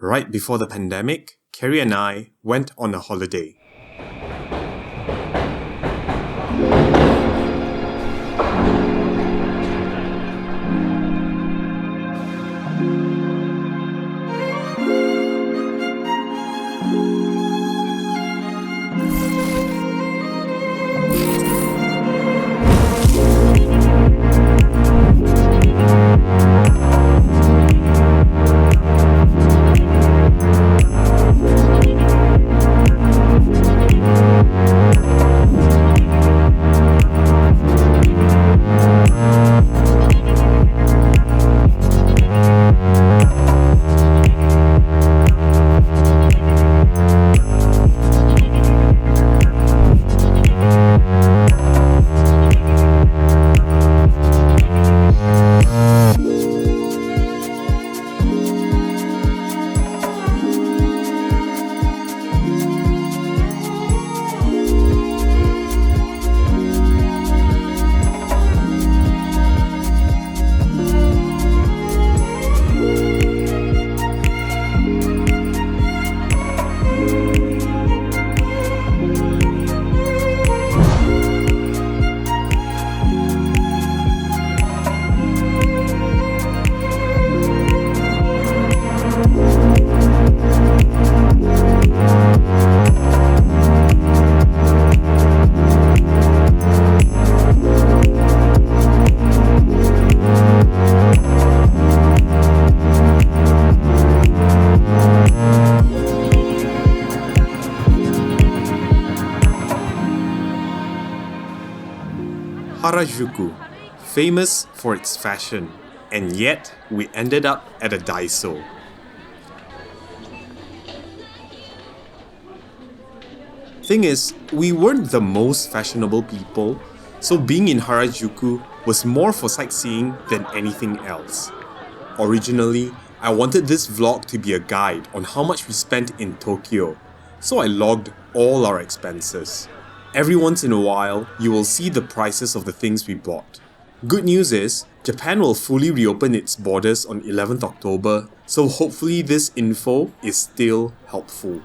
right before the pandemic, Carrie and I went on a holiday. Harajuku, famous for its fashion, and yet we ended up at a Daiso. Thing is, we weren't the most fashionable people, so being in Harajuku was more for sightseeing than anything else. Originally, I wanted this vlog to be a guide on how much we spent in Tokyo, so I logged all our expenses. Every once in a while, you will see the prices of the things we bought. Good news is, Japan will fully reopen its borders on 11th October, so hopefully this info is still helpful.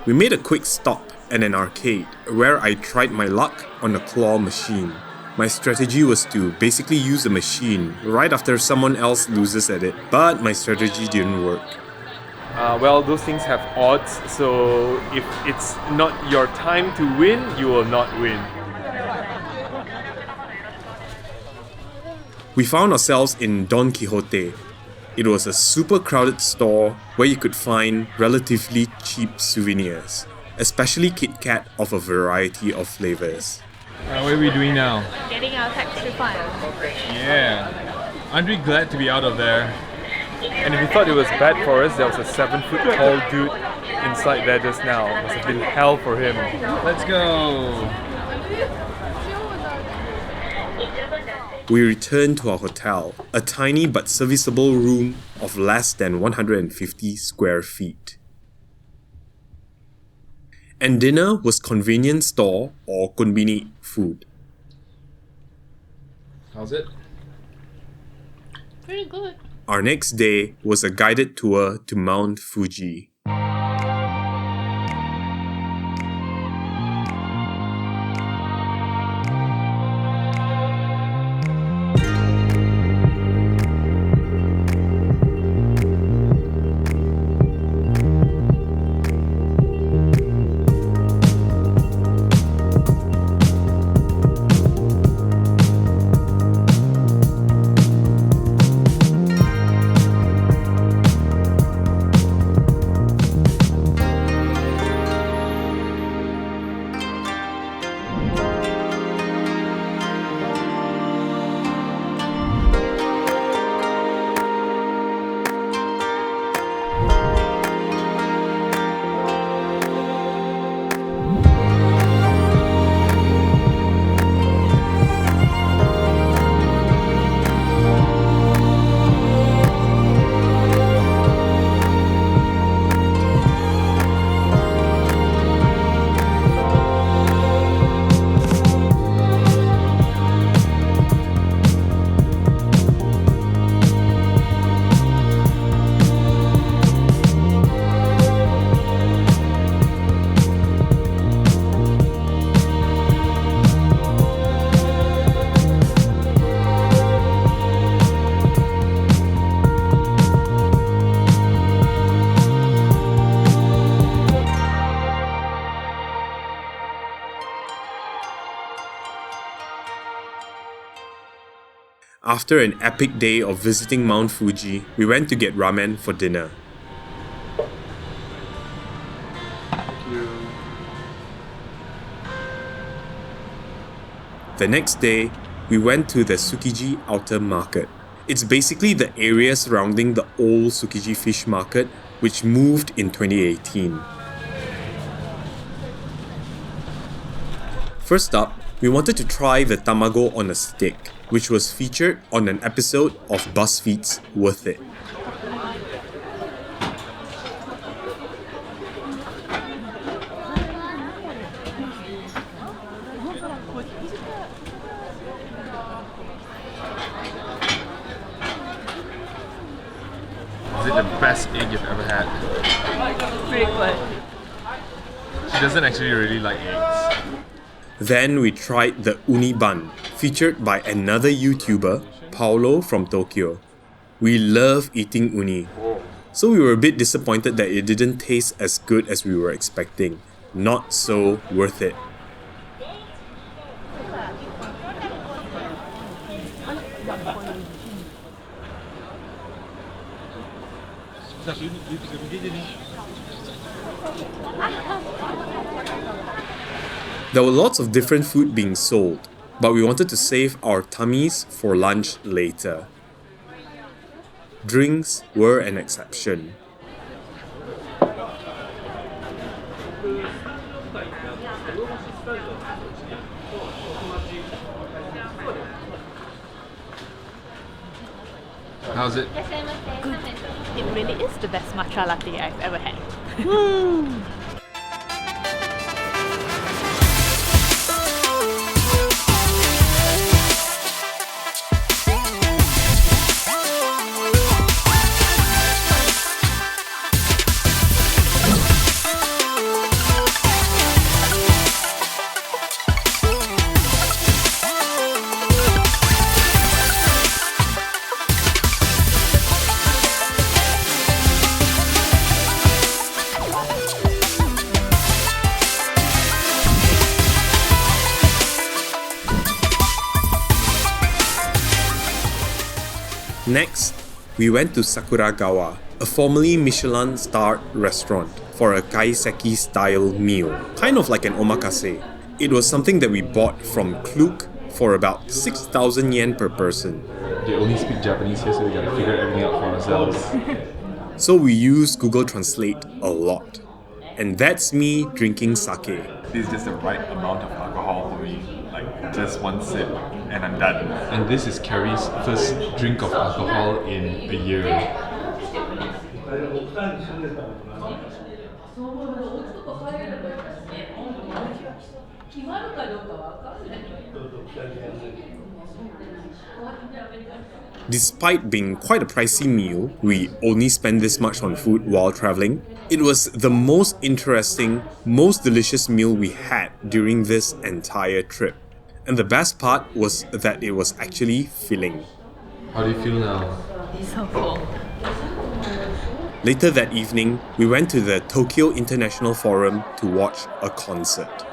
We made a quick stop at an arcade where I tried my luck on a claw machine. My strategy was to basically use the machine right after someone else loses at it, but my strategy didn't work. Those things have odds, so if it's not your time to win, you will not win. We found ourselves in Don Quixote. It was a super crowded store where you could find relatively cheap souvenirs, especially Kit Kat of a variety of flavors. What are we doing now? Getting our tax refund. Yeah. Aren't we glad to be out of there? And if you thought it was bad for us, there was a 7-foot tall dude inside there just now. It must have been hell for him. Let's go! We returned to our hotel, a tiny but serviceable room of less than 150 square feet. And dinner was convenience store or konbini food. How's it? Pretty good. Our next day was a guided tour to Mount Fuji. After an epic day of visiting Mount Fuji, we went to get ramen for dinner. The next day, we went to the Tsukiji Outer Market. It's basically the area surrounding the old Tsukiji fish market, which moved in 2018. First up, we wanted to try the tamago on a stick, which was featured on an episode of BuzzFeed's Worth It. Is it the best egg you've ever had? Pretty good. She doesn't actually really like eggs. Then we tried the uni bun, featured by another YouTuber, Paolo from Tokyo. We love eating uni, so we were a bit disappointed that it didn't taste as good as we were expecting. Not so worth it. There were lots of different food being sold, but we wanted to save our tummies for lunch later. Drinks were an exception. How's it? Good. It really is the best matcha latte I've ever had. Next, we went to Sakuragawa, a formerly Michelin-starred restaurant, for a Kaiseki-style meal, kind of like an omakase. It was something that we bought from Klook for about 6,000 yen per person. They only speak Japanese here, so we gotta figure everything out for ourselves. So we used Google Translate a lot. And that's me drinking sake. This is just the right amount of alcohol for me. Like just one sip and I'm done. And this is Carrie's first drink of alcohol in a year. Despite being quite a pricey meal, we only spent this much on food while traveling. It was the most interesting, most delicious meal we had during this entire trip. And the best part was that it was actually filling. How do you feel now? So full. Later that evening, we went to the Tokyo International Forum to watch a concert.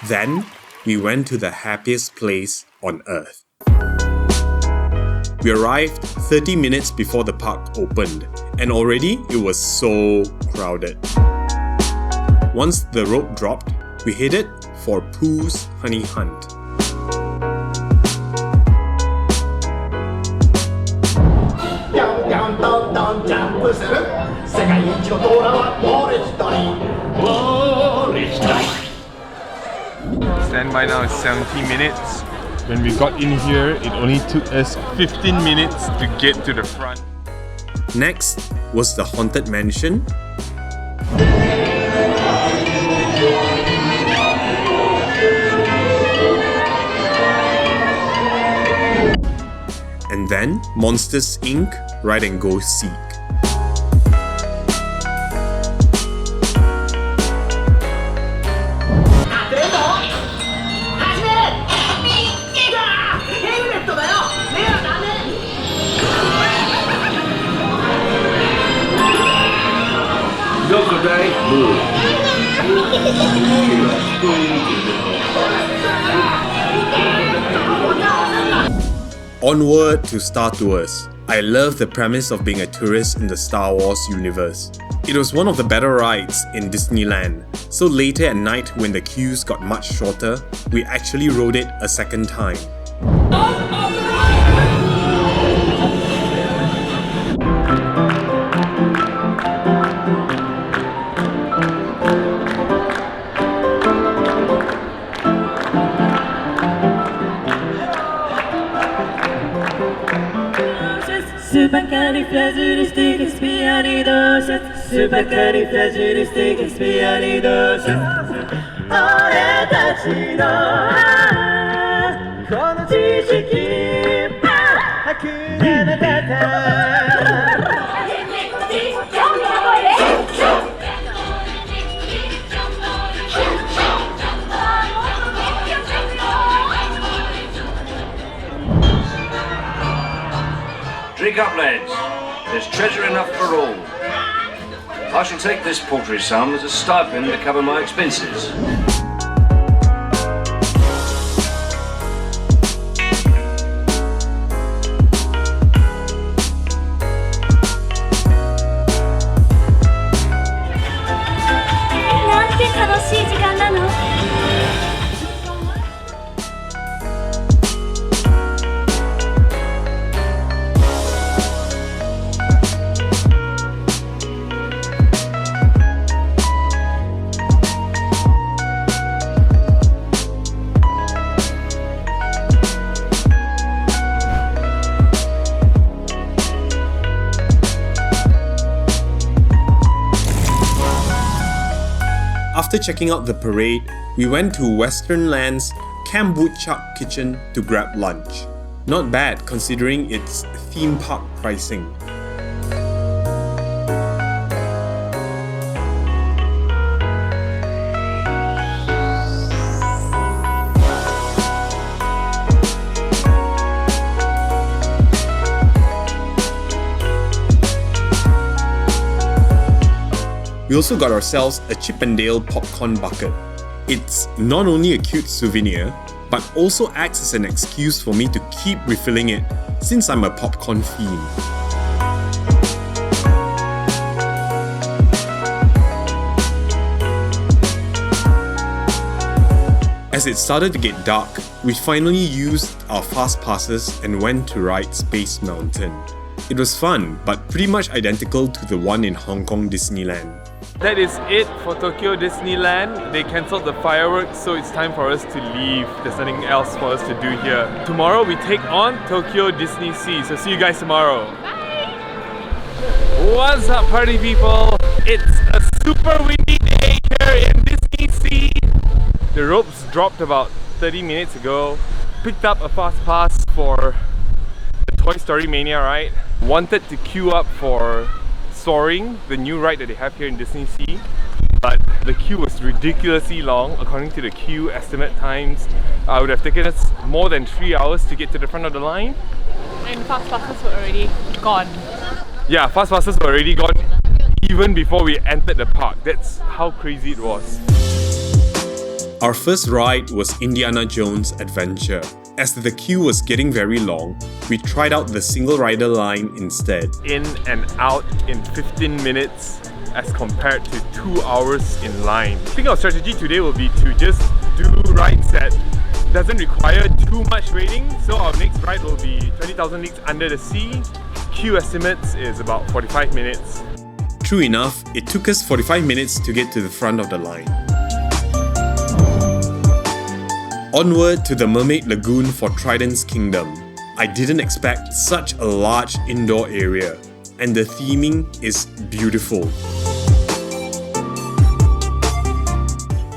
Then, we went to the happiest place on earth. We arrived 30 minutes before the park opened, and already it was so crowded. Once the rope dropped, we headed for Pooh's honey hunt. Standby now is 70 minutes. When we got in here, it only took us 15 minutes to get to the front. Next was the haunted mansion, and then Monsters Inc. Ride and Go Seek. Onward to Star Tours. I love the premise of being a tourist in the Star Wars universe. It was one of the better rides in Disneyland, so later at night when the queues got much shorter, we actually rode it a second time. Supercalifragilisticexpialidocious. Supercalifragilisticexpialidocious. 俺たちのこの知識はくれなかった。Drink up, lads. There's treasure enough for all. I shall take this paltry sum as a stipend to cover my expenses. After checking out the parade, we went to Western Land's Kambuchak Kitchen to grab lunch. Not bad considering its theme park pricing. We also got ourselves a Chip and Dale popcorn bucket. It's not only a cute souvenir, but also acts as an excuse for me to keep refilling it since I'm a popcorn fiend. As it started to get dark, we finally used our fast passes and went to ride Space Mountain. It was fun, but pretty much identical to the one in Hong Kong Disneyland. That is it for Tokyo Disneyland. They cancelled the fireworks, so it's time for us to leave. There's nothing else for us to do here. Tomorrow we take on Tokyo DisneySea, so see you guys tomorrow. Bye! What's up, party people? It's a super windy day here in DisneySea. The ropes dropped about 30 minutes ago. Picked up a fast pass for the Toy Story Mania ride. Wanted to queue up for Soaring, the new ride that they have here in DisneySea, but the queue was ridiculously long. According to the queue estimate times, it would have taken us more than 3 hours to get to the front of the line. And fast passes were already gone. Yeah, fast passes were already gone even before we entered the park. That's how crazy it was. Our first ride was Indiana Jones Adventure. As the queue was getting very long, we tried out the single rider line instead. In and out in 15 minutes as compared to 2 hours in line. I think our strategy today will be to just do rides that doesn't require too much waiting. So our next ride will be 20,000 Leagues Under the Sea. Queue estimates is about 45 minutes. True enough, it took us 45 minutes to get to the front of the line. Onward to the Mermaid Lagoon for Trident's Kingdom. I didn't expect such a large indoor area, and the theming is beautiful.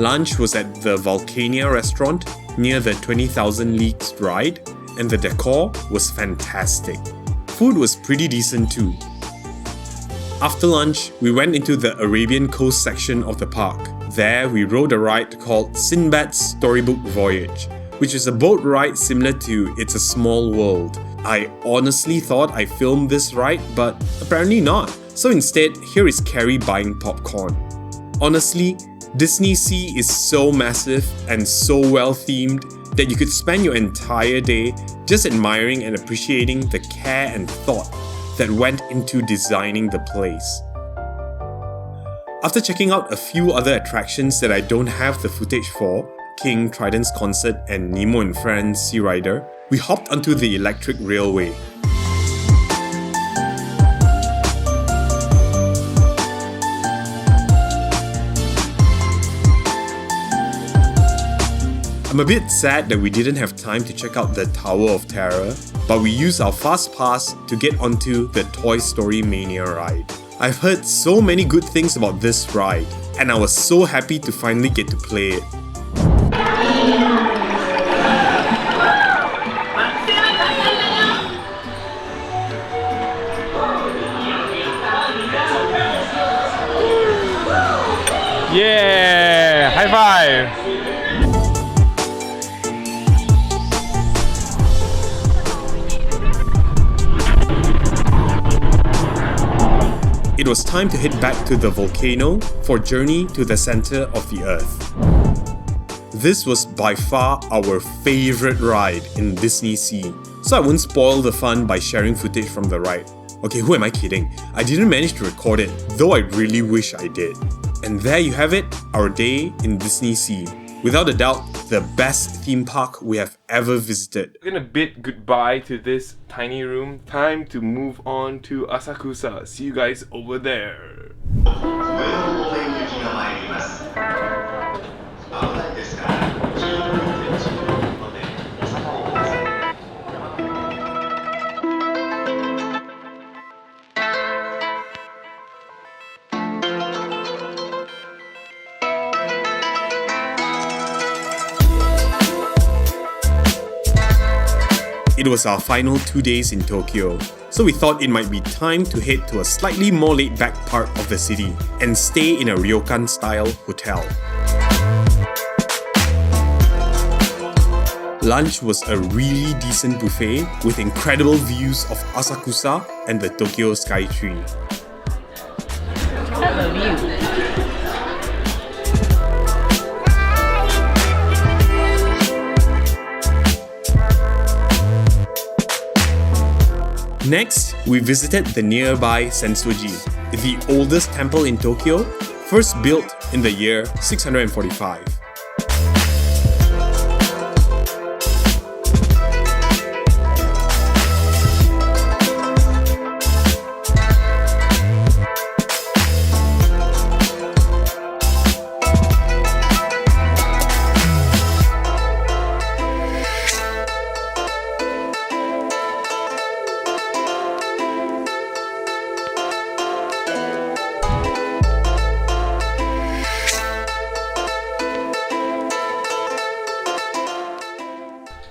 Lunch was at the Volcania restaurant near the 20,000 Leagues ride, and the decor was fantastic. Food was pretty decent too. After lunch, we went into the Arabian Coast section of the park. There, we rode a ride called Sinbad's Storybook Voyage, which is a boat ride similar to It's a Small World. I honestly thought I filmed this ride, but apparently not. So instead, here is Carrie buying popcorn. Honestly, DisneySea is so massive and so well themed that you could spend your entire day just admiring and appreciating the care and thought that went into designing the place. After checking out a few other attractions that I don't have the footage for, King, Trident's Concert and Nemo and Friends Sea Rider, we hopped onto the electric railway. I'm a bit sad that we didn't have time to check out the Tower of Terror, but we used our fast pass to get onto the Toy Story Mania ride. I've heard so many good things about this ride, and I was so happy to finally get to play it. Yeah! High five! It was time to head back to the volcano for Journey to the Center of the Earth. This was by far our favourite ride in DisneySea, so I won't spoil the fun by sharing footage from the ride. Okay, who am I kidding? I didn't manage to record it, though I really wish I did. And there you have it, our day in DisneySea. Without a doubt, the best theme park we have ever visited. We're gonna bid goodbye to this tiny room. Time to move on to Asakusa. See you guys over there. It was our final 2 days in Tokyo, so we thought it might be time to head to a slightly more laid-back part of the city and stay in a ryokan-style hotel. Lunch was a really decent buffet with incredible views of Asakusa and the Tokyo Skytree. Hello, view. Next, we visited the nearby Sensoji, the oldest temple in Tokyo, first built in the year 645.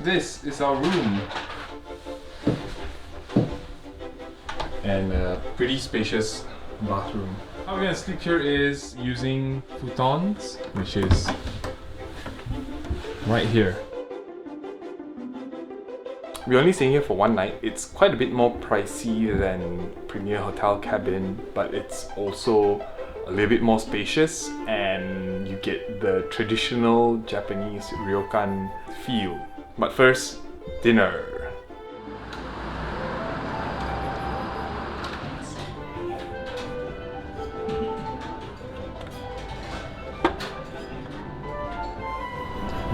This is our room. And a pretty spacious bathroom. How we're gonna sleep here is using futons, which is right here. We're only staying here for one night. It's quite a bit more pricey than Premier Hotel Cabin, but it's also a little bit more spacious, and you get the traditional Japanese ryokan feel. But first, dinner.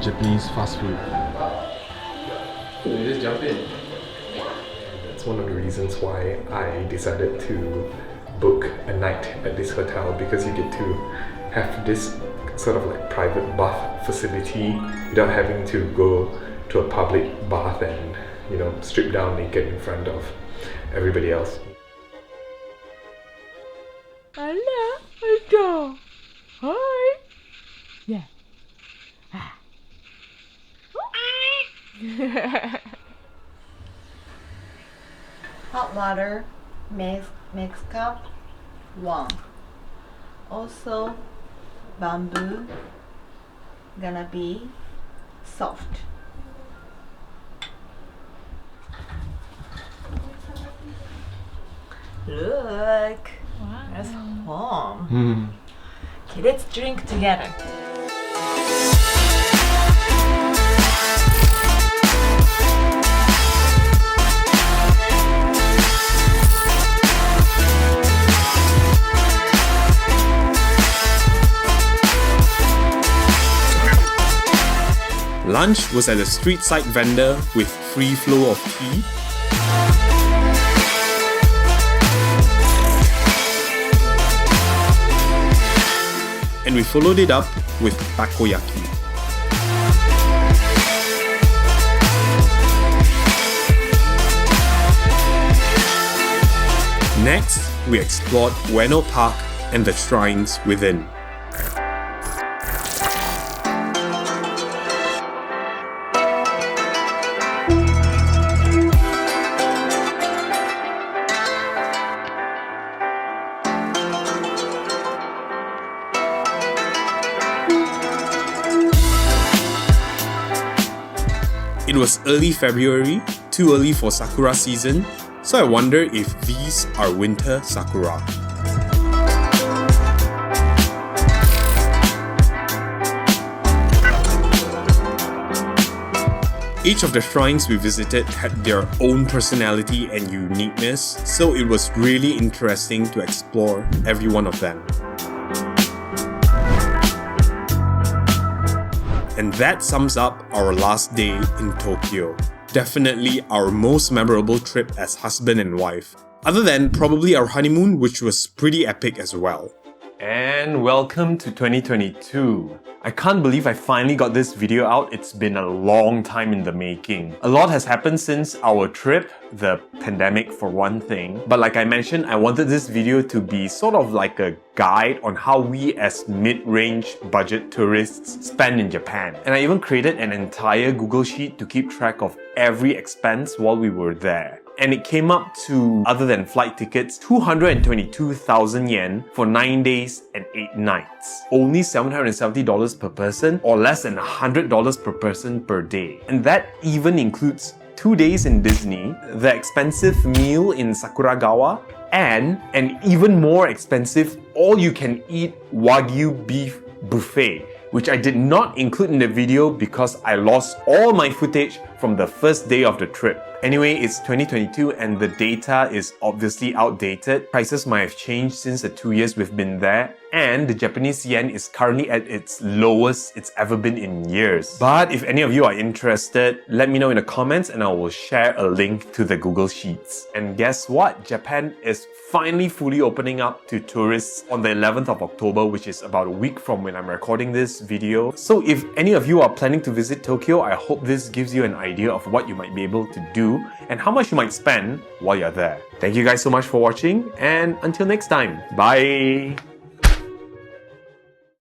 Japanese fast food. You just jump in. That's one of the reasons why I decided to book a night at this hotel, because you get to have this sort of like private bath facility without having to go to a public bath and, you know, strip down naked in front of everybody else. Hello, hello. Hi. Yeah. Hot water, mix cup, 1. Also, bamboo gonna be soft. Look, that's home. Okay, let's drink together. Lunch was at a street side vendor with free flow of tea. And we followed it up with takoyaki. Next, we explored Ueno Park and the shrines within. It was early February, too early for sakura season, so I wonder if these are winter sakura. Each of the shrines we visited had their own personality and uniqueness, so it was really interesting to explore every one of them. And that sums up our last day in Tokyo. Definitely our most memorable trip as husband and wife. Other than probably our honeymoon, which was pretty epic as well. And welcome to 2022. I can't believe I finally got this video out. It's been a long time in the making. A lot has happened since our trip, the pandemic for one thing. But like I mentioned, I wanted this video to be sort of like a guide on how we as mid-range budget tourists spend in Japan. And I even created an entire Google Sheet to keep track of every expense while we were there. And it came up to, other than flight tickets, 222,000 yen for 9 days and 8 nights. Only $770 per person, or less than $100 per person per day. And that even includes 2 days in Disney, the expensive meal in Sakuragawa, and an even more expensive all-you-can-eat Wagyu beef buffet, which I did not include in the video because I lost all my footage from the first day of the trip. Anyway, it's 2022 and the data is obviously outdated. Prices might have changed since the 2 years we've been there, and the Japanese yen is currently at its lowest it's ever been in years. But if any of you are interested, let me know in the comments and I will share a link to the Google Sheets. And guess what? Japan is finally fully opening up to tourists on the 11th of October, which is about a week from when I'm recording this video. So if any of you are planning to visit Tokyo, I hope this gives you an idea of what you might be able to do and how much you might spend while you're there. Thank you guys so much for watching, and until next time, bye!